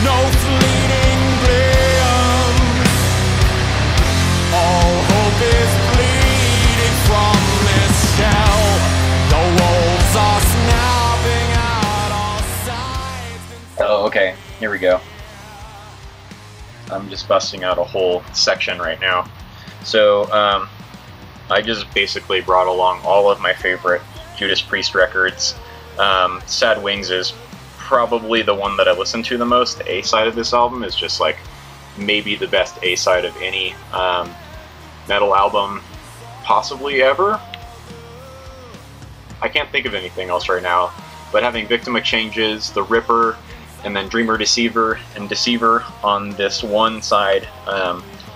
no fleeting glimpse. All hope is bleeding from this shell. The wolves are snapping out all sides. Oh, okay, here we go. I'm just busting out a whole section right now. So, I just basically brought along all of my favorite Judas Priest records. Sad Wings is probably the one that I listen to the most. The A-side of this album is just like maybe the best A-side of any metal album possibly ever. I can't think of anything else right now, but having Victim of Changes, The Ripper, and then Dreamer Deceiver and Deceiver on this one side,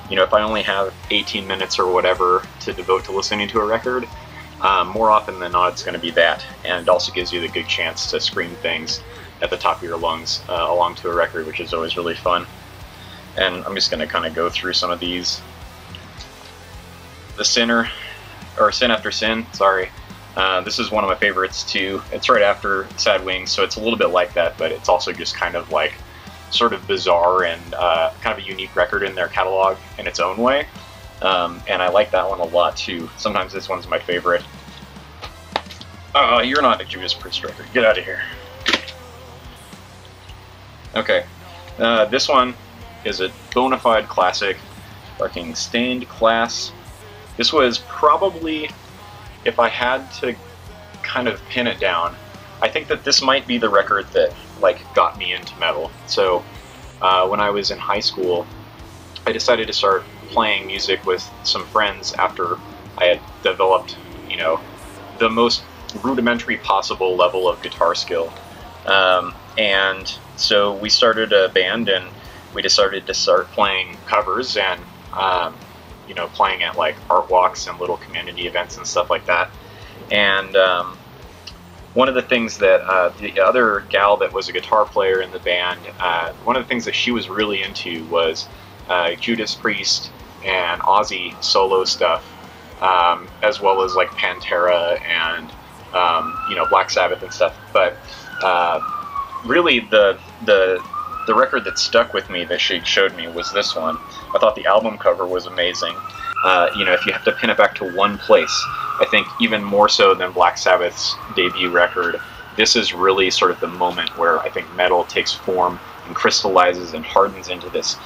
you know, if I only have 18 minutes or whatever to devote to listening to a record, more often than not it's going to be that, and it also gives you the good chance to scream things at the top of your lungs along to a record, which is always really fun. And I'm just going to kind of go through some of these. The Sinner, or Sin After Sin, sorry. This is one of my favorites too. It's right after Sad Wings, so it's a little bit like that, but it's also just kind of like sort of bizarre and kind of a unique record in their catalog in its own way. And I like that one a lot too. Sometimes this one's my favorite. Oh, you're not a Judas Priest record. Get out of here. Okay. This one is a bona fide classic. Fucking Stained Class. This was probably, if I had to kind of pin it down, I think that this might be the record that like got me into metal. So when I was in high school, I decided to start playing music with some friends after I had developed, you know, the most rudimentary possible level of guitar skill. And so we started a band, and we decided to start playing covers and you know, playing at like art walks and little community events and stuff like that. And one of the things that the other gal that was a guitar player in the band, one of the things that she was really into was Judas Priest and Ozzy solo stuff, as well as like Pantera and you know, Black Sabbath and stuff. But really the record that stuck with me that she showed me was this one. I thought the album cover was amazing. You know, if you have to pin it back to one place, I think even more so than Black Sabbath's debut record, this is really sort of the moment where I think metal takes form and crystallizes and hardens into this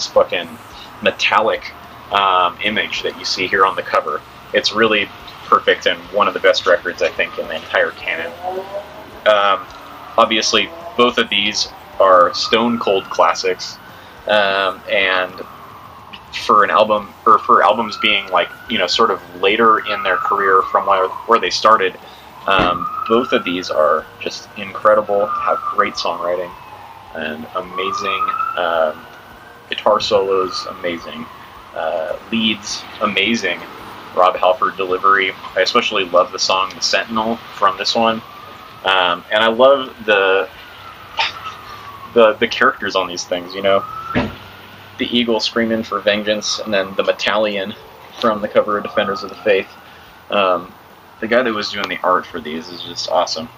fucking metallic image that you see here on the cover. It's really perfect and one of the best records, I think, in the entire canon. Obviously, both of these are stone cold classics, and for an album, or for albums being like, you know, sort of later in their career from where they started, both of these are just incredible, have great songwriting and amazing guitar solos, amazing leads, amazing Rob Halford delivery. I especially love the song The Sentinel from this one, and I love the characters on these things, you know. The eagle screaming for vengeance, and then the Metallion from the cover of Defenders of the Faith. The guy that was doing the art for these is just awesome.